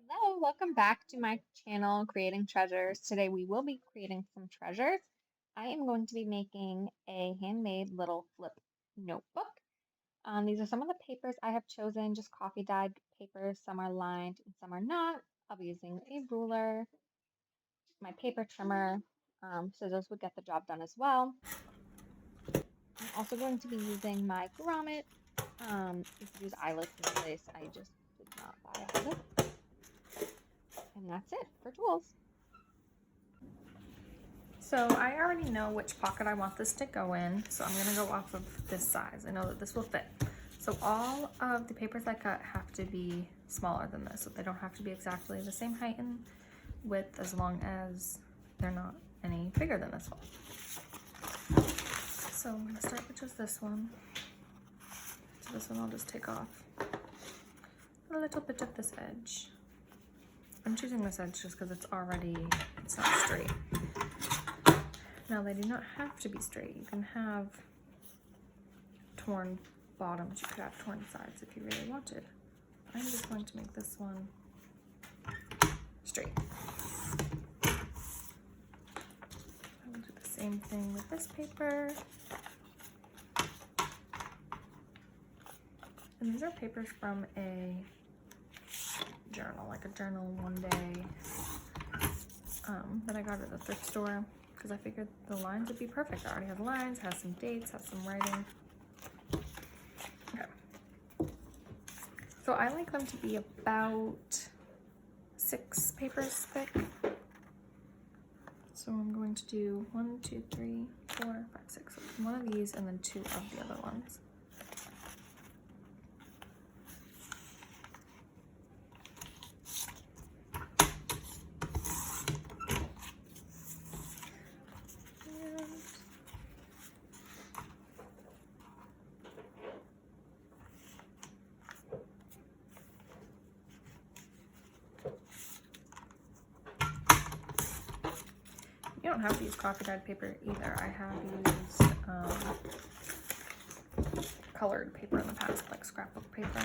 Hello, welcome back to my channel, Creating Treasures. Today we will be creating some treasures. I am going to be making a handmade little flip notebook. These are some of the papers I have chosen, just coffee dyed papers. Some are lined and some are not. I'll be using a ruler, my paper trimmer, scissors would get the job done as well. I'm also going to be using my grommet. You could use eyelets in place. I just did not buy eyelets. And that's it for tools. So I already know which pocket I want this to go in, so I'm gonna go off of this size. I know that this will fit. So all of the papers I cut have to be smaller than this, so they don't have to be exactly the same height and width as long as they're not any bigger than this one. So I'm gonna start with just this one. So this one I'll just take off a little bit of this edge. I'm choosing this edge just because it's not straight. Now they do not have to be straight. You can have torn bottoms, you could have torn sides if you really wanted. I'm just going to make this one straight. I will do the same thing with this paper. And these are papers from a journal, like a journal one day that I got at the thrift store because I figured the lines would be perfect. I already have lines, has some dates, has some writing. Okay. So I like them to be about 6 papers thick. So I'm going to do 1, 2, 3, 4, 5, 6. So one of these and then 2 of the other ones. You don't have to use coffee dyed paper either. I have used colored paper in the past, like scrapbook paper.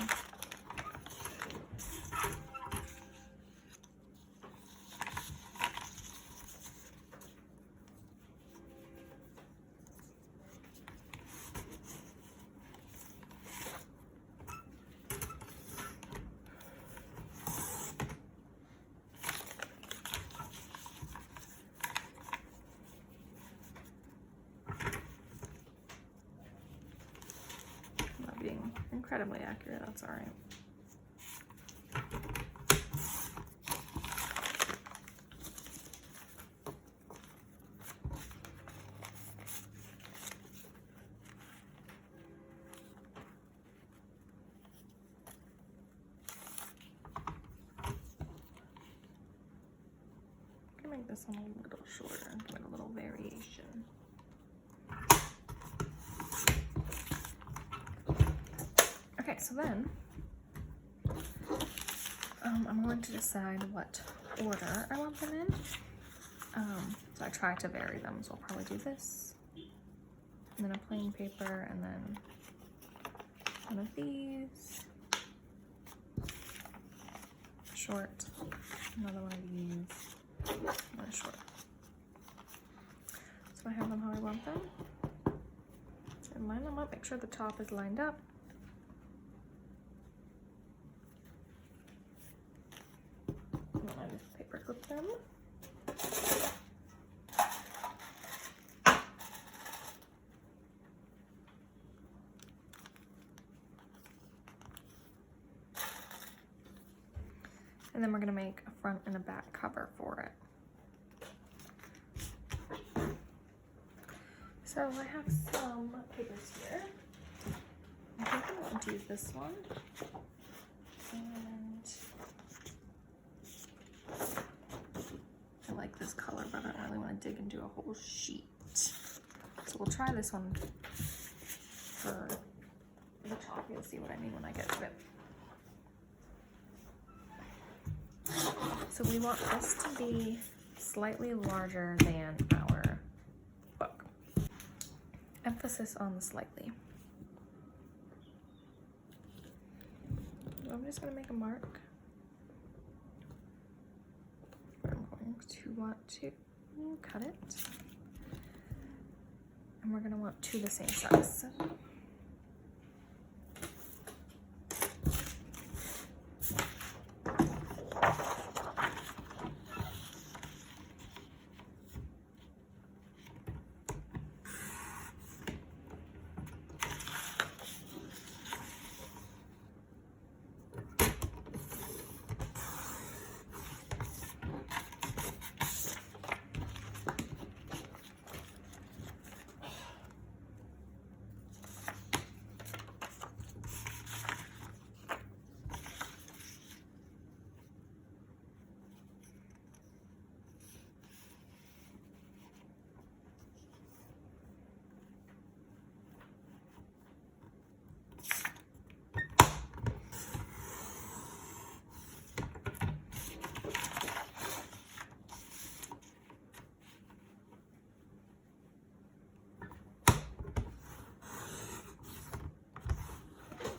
Not being incredibly accurate, that's all right. I'm gonna make this one a little shorter, like a little variation. Okay, so then I'm going to decide what order I want them in. So I try to vary them, so I'll probably do this, and then a plain paper, and then one of these, short, another one of these, and a short. So I have them how I want them. And line them up, make sure the top is lined up. And then I just paper clip them. And then we're gonna make a front and a back cover for it. So I have some papers here. I think I'm going to use this one. And I like this color, but I don't really want to dig into a whole sheet. So we'll try this one for the top. You'll see what I mean when I get to it. So we want this to be slightly larger than our book. Emphasis on the slightly. So I'm just going to make a mark want to cut it. And we're going to want two the same size.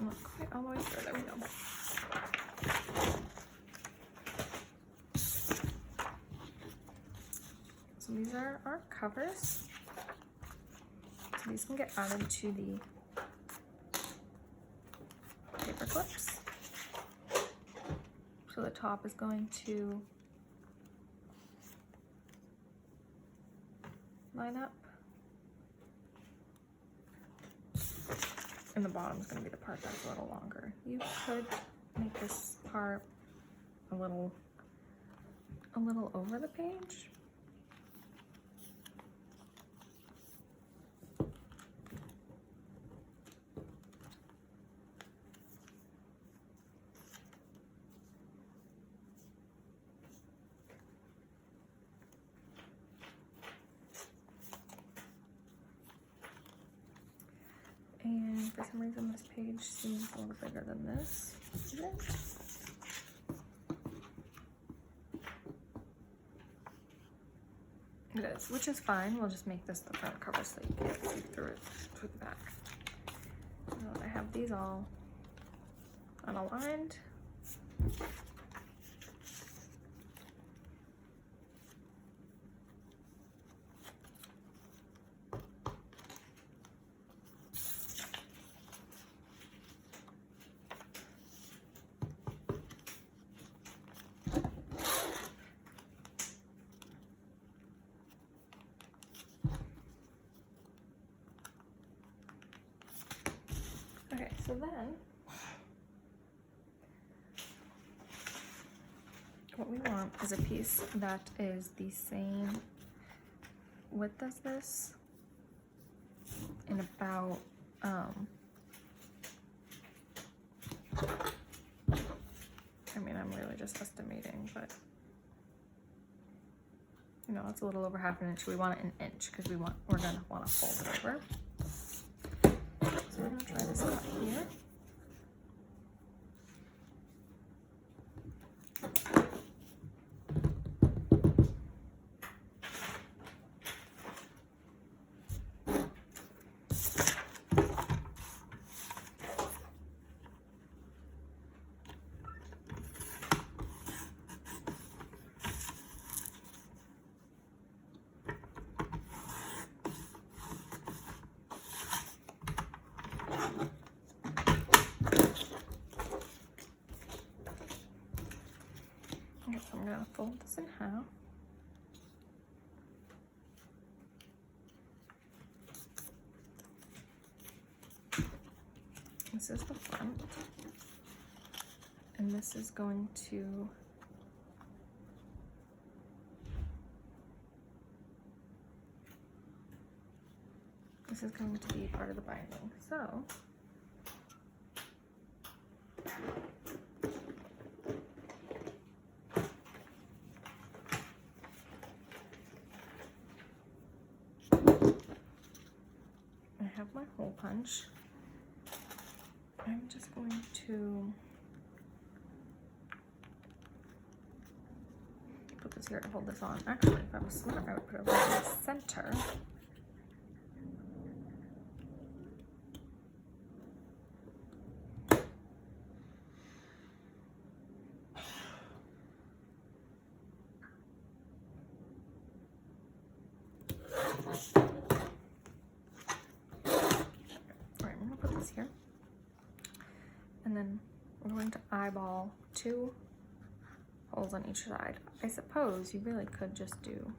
Not quite all the way through, there we go. So these are our covers. So these can get added to the paper clips. So the top is going to line up. And the bottom is going to be the part that's a little longer. You could make this part a little over the page. And for some reason this page seems a little bigger than this. Is it? It is, which is fine. We'll just make this the front cover so you can't see through it through the back. So I have these all unaligned. Okay, so then what we want is a piece that is the same width as this and about I mean, I'm really just estimating, but you know, it's a little over half an inch. We want it an inch because we're gonna want to fold it over. So we're gonna try this cut here. Okay, so I'm gonna fold this in half. This is the front, and this is going to be part of the binding. So I have my hole punch. I'm just going to put this here to hold this on. Actually, if I was smart, I would put it right in the center. then we're going to eyeball 2 holes on each side. I suppose you really could just do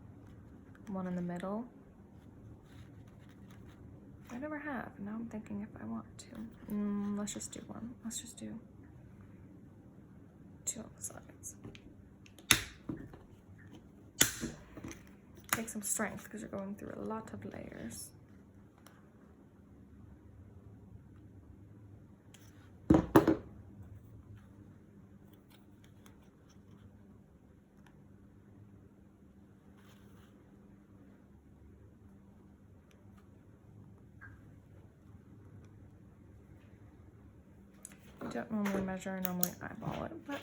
one in the middle. I never have. Now I'm thinking if I want to. Let's just do one. Let's just do 2 on the sides. Take some strength because you're going through a lot of layers. I don't normally measure, I normally eyeball it, but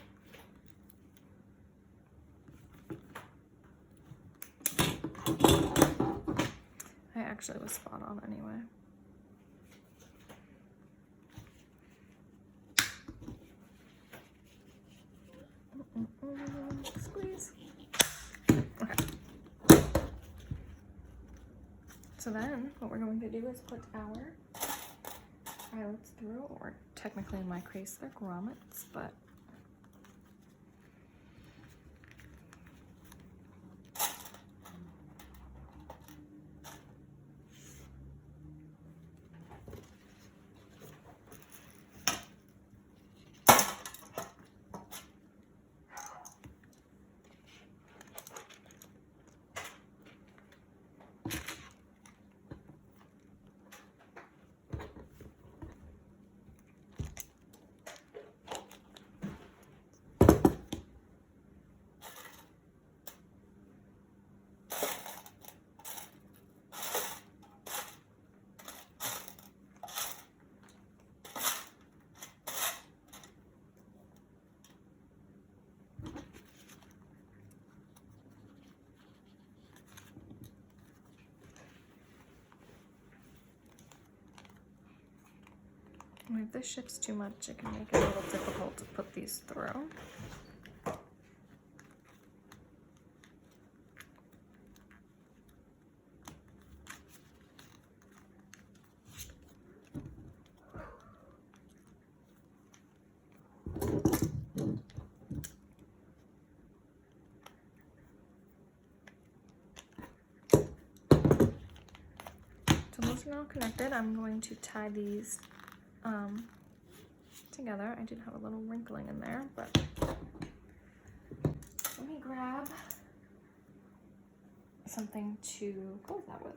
I actually was spot on anyway. Squeeze. Okay. So then what we're going to do is put our eyelets through, or technically in my case they're grommets, but if this shifts too much, it can make it a little difficult to put these through. So those are now connected. I'm going to tie these together. I did have a little wrinkling in there, but let me grab something to close that with.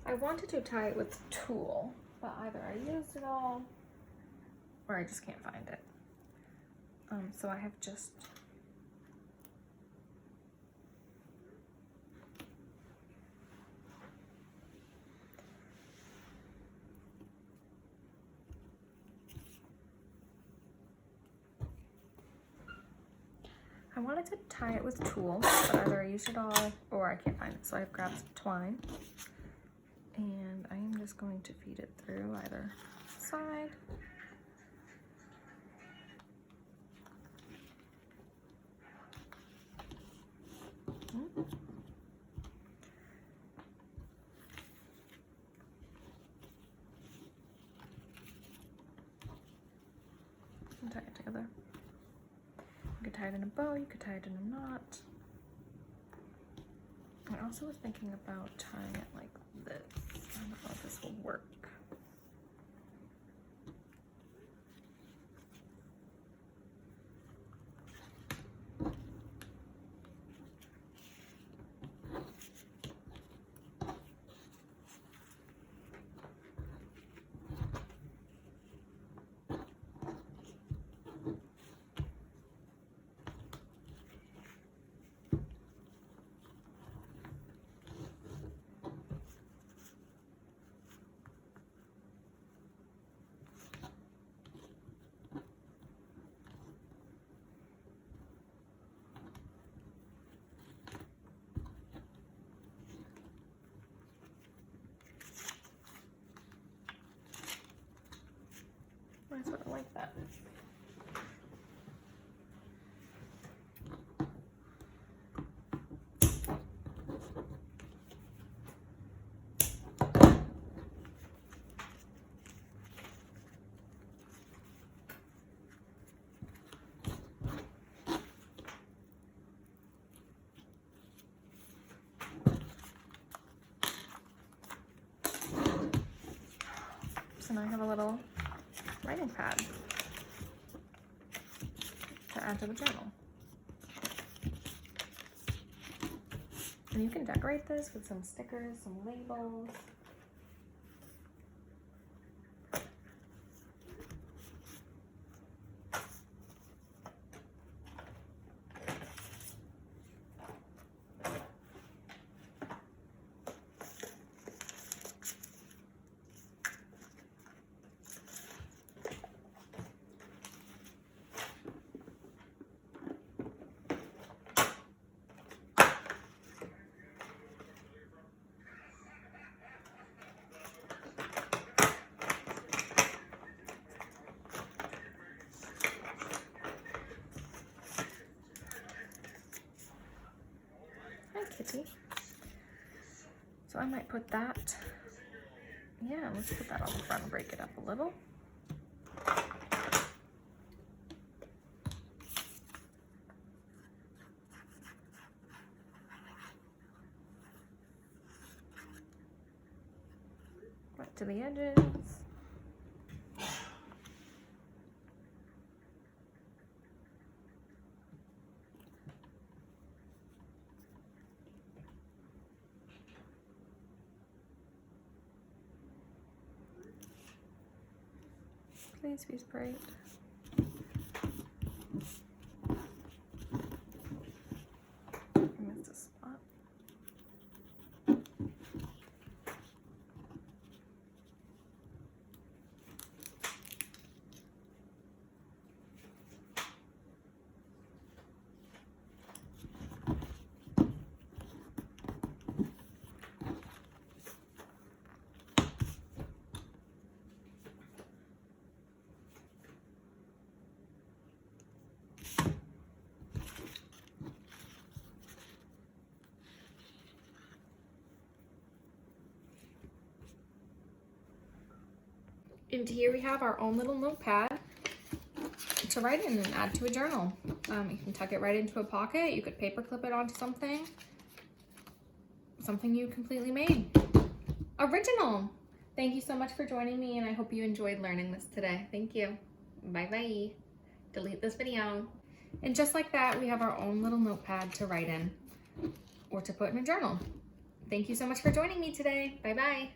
I wanted to tie it with tulle, but either I used it all or I just can't find it. So I have just wanted to tie it with tulle, but either I used it all or I can't find it. So I've grabbed some twine and I am just going to feed it through either side. And tie it together. You could tie it in a bow, you could tie it in a knot. I also was thinking about tying it like this. I don't know if this will work. I sort of like that. So now I have a little writing pad to add to the journal. And you can decorate this with some stickers, some labels. Kitty. So I might put that, yeah, let's put that on the front and break it up a little. Right to the edges. Please be sprayed. I missed a spot. And here we have our own little notepad to write in and add to a journal. You can tuck it right into a pocket. You could paper clip it onto something you completely made. Original! Thank you so much for joining me, and I hope you enjoyed learning this today. Thank you. Bye-bye. Delete this video. And just like that, we have our own little notepad to write in or to put in a journal. Thank you so much for joining me today. Bye-bye.